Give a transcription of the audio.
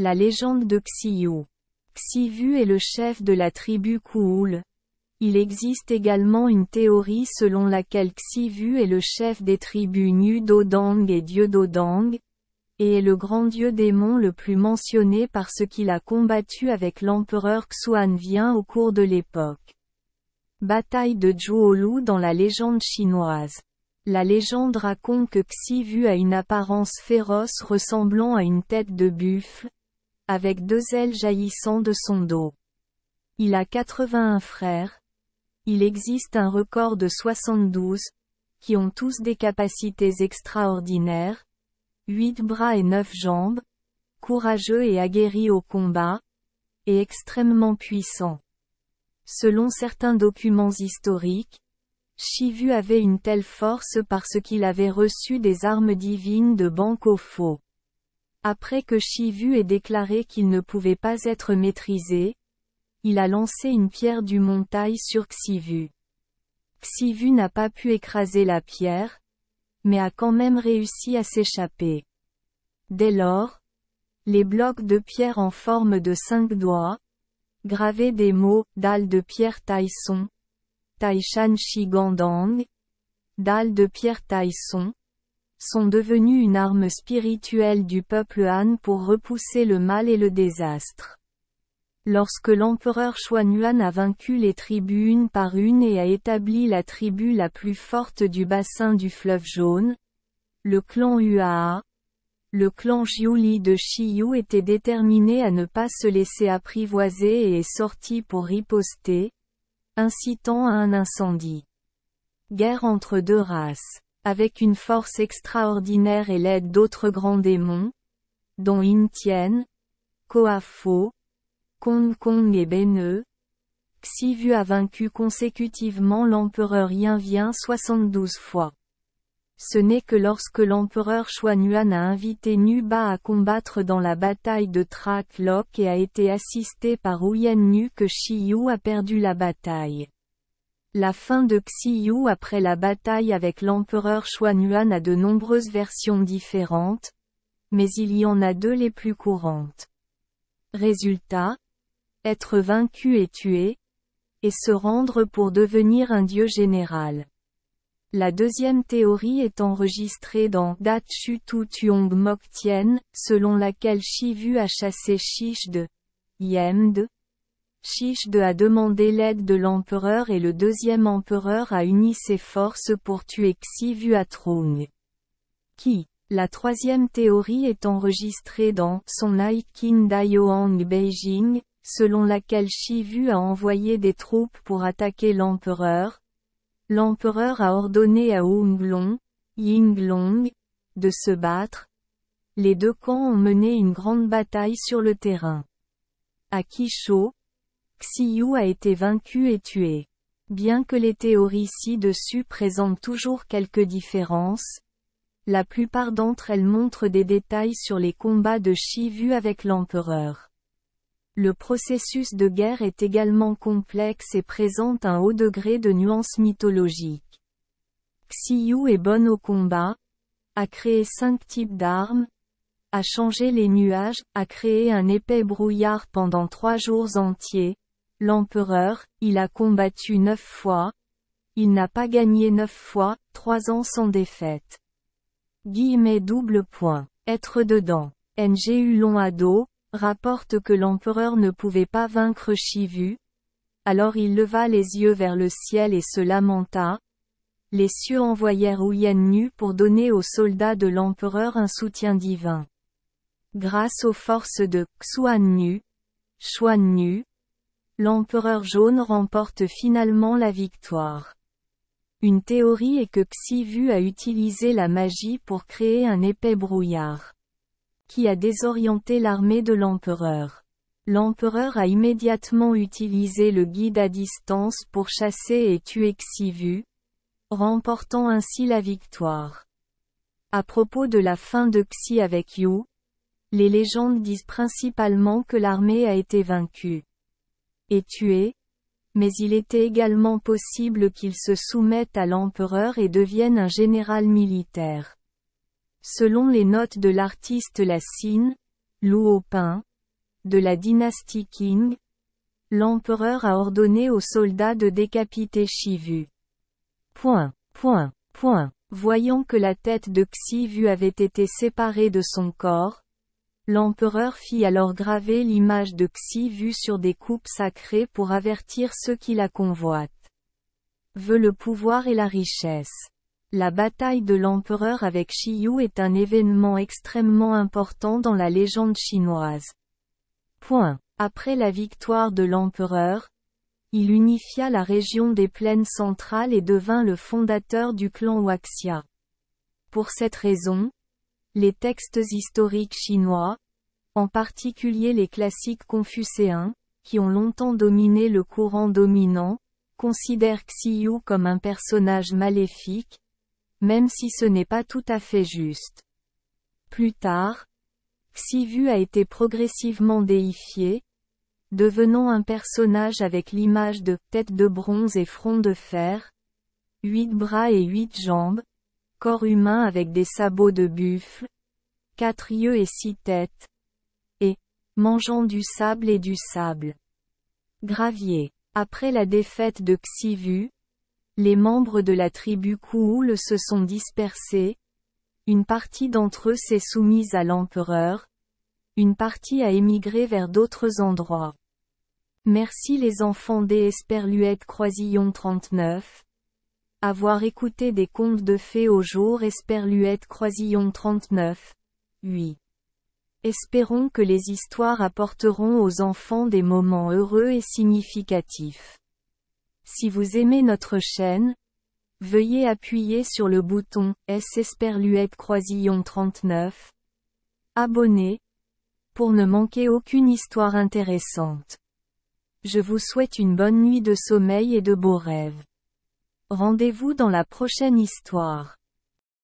La légende de Xiyu. Xivu est le chef de la tribu Kuul. Il existe également une théorie selon laquelle Xivu est le chef des tribus Nyu Dodang et Dieu Dodang, et est le grand dieu démon le plus mentionné parce qu'il a combattu avec l'empereur Xuanvien au cours de l'époque. Bataille de Zhuolu dans la légende chinoise. La légende raconte que Xivu a une apparence féroce ressemblant à une tête de buffle, avec 2 ailes jaillissant de son dos. Il a 81 frères. Il existe un record de 72, qui ont tous des capacités extraordinaires, 8 bras et 9 jambes, courageux et aguerris au combat, et extrêmement puissants. Selon certains documents historiques, Xivu avait une telle force parce qu'il avait reçu des armes divines de Bankofo. Après que Xivu ait déclaré qu'il ne pouvait pas être maîtrisé, il a lancé une pierre du montagne sur Xivu. Xivu n'a pas pu écraser la pierre, mais a quand même réussi à s'échapper. Dès lors, les blocs de pierre en forme de 5 doigts, gravés des mots « dalle de pierre Taisong », Taishan Shi Gandang, dalle de pierre Taisong, sont devenus une arme spirituelle du peuple Han pour repousser le mal et le désastre. Lorsque l'empereur Xuanyuan a vaincu les tribus une par une et a établi la tribu la plus forte du bassin du fleuve Jaune, le clan Huaa, le clan Jiuli de Xiyu était déterminé à ne pas se laisser apprivoiser et est sorti pour riposter, incitant à un incendie. Guerre entre 2 races. Avec une force extraordinaire et l'aide d'autres grands démons, dont Yin Tien, Koafo, Kong Kong et Beneu, Xivu a vaincu consécutivement l'empereur Yinvien 72 fois. Ce n'est que lorsque l'empereur Xuanyuan a invité Nuba à combattre dans la bataille de Trak Lok et a été assisté par Huyen Nu que Xiyu a perdu la bataille. La fin de Xiyu après la bataille avec l'empereur Xuanyuan a de nombreuses versions différentes, mais il y en a 2 les plus courantes. Résultat: être vaincu et tué, et se rendre pour devenir un dieu général. La deuxième théorie est enregistrée dans Dat Chu Tu Tuong Mok Tien, selon laquelle Xivu a chassé Shish de Yemd. Shish de a demandé l'aide de l'empereur et le deuxième empereur a uni ses forces pour tuer Xivu à Trung. La troisième théorie est enregistrée dans Son Ai Kin Daioang Beijing, selon laquelle Xivu a envoyé des troupes pour attaquer l'empereur. L'empereur a ordonné à Hunglong, Yinglong, de se battre. Les 2 camps ont mené une grande bataille sur le terrain. À Qisho, Xiyu a été vaincu et tué. Bien que les théories ci-dessus présentent toujours quelques différences, la plupart d'entre elles montrent des détails sur les combats de Xivu avec l'empereur. Le processus de guerre est également complexe et présente un haut degré de nuances mythologiques. Xiyu est bonne au combat, a créé 5 types d'armes, a changé les nuages, a créé un épais brouillard pendant 3 jours entiers. L'empereur, il a combattu 9 fois. Il n'a pas gagné 9 fois, 3 ans sans défaite. Être dedans. Ngu Long Ado rapporte que l'empereur ne pouvait pas vaincre Xivu. Alors il leva les yeux vers le ciel et se lamenta. Les cieux envoyèrent Huyen Nu pour donner aux soldats de l'empereur un soutien divin. Grâce aux forces de Xuan Nu, l'empereur jaune remporte finalement la victoire. Une théorie est que Xivu a utilisé la magie pour créer un épais brouillard, qui a désorienté l'armée de l'empereur. L'empereur a immédiatement utilisé le guide à distance pour chasser et tuer Xivu, remportant ainsi la victoire. À propos de la fin de Xi avec Yu, les légendes disent principalement que l'armée a été vaincue et tué, mais il était également possible qu'il se soumette à l'empereur et devienne un général militaire. Selon les notes de l'artiste Lacine, Luo Pin, de la dynastie Qing, l'empereur a ordonné aux soldats de décapiter Xivu. Voyant que la tête de Xivu avait été séparée de son corps, l'empereur fit alors graver l'image de Xivu sur des coupes sacrées pour avertir ceux qui la convoitent. Veut le pouvoir et la richesse. La bataille de l'empereur avec Shiyu est un événement extrêmement important dans la légende chinoise. Après la victoire de l'empereur, il unifia la région des plaines centrales et devint le fondateur du clan Huaxia. Pour cette raison, les textes historiques chinois, en particulier les classiques confucéens, qui ont longtemps dominé le courant dominant, considèrent Xiyu comme un personnage maléfique, même si ce n'est pas tout à fait juste. Plus tard, Xivu a été progressivement déifié, devenant un personnage avec l'image de tête de bronze et front de fer, 8 bras et 8 jambes, corps humain avec des sabots de buffle, 4 yeux et 6 têtes, et mangeant du sable et du sable. Gravier. Après la défaite de Xivu, les membres de la tribu Kuul se sont dispersés, une partie d'entre eux s'est soumise à l'empereur, une partie a émigré vers d'autres endroits. Merci les enfants des Esperluette Croisillon 39. Avoir écouté des contes de fées au jour Esperluette Croisillon 39. 8. Espérons que les histoires apporteront aux enfants des moments heureux et significatifs. Si vous aimez notre chaîne, veuillez appuyer sur le bouton S Esperluette Croisillon 39. Abonner, pour ne manquer aucune histoire intéressante. Je vous souhaite une bonne nuit de sommeil et de beaux rêves. Rendez-vous dans la prochaine histoire.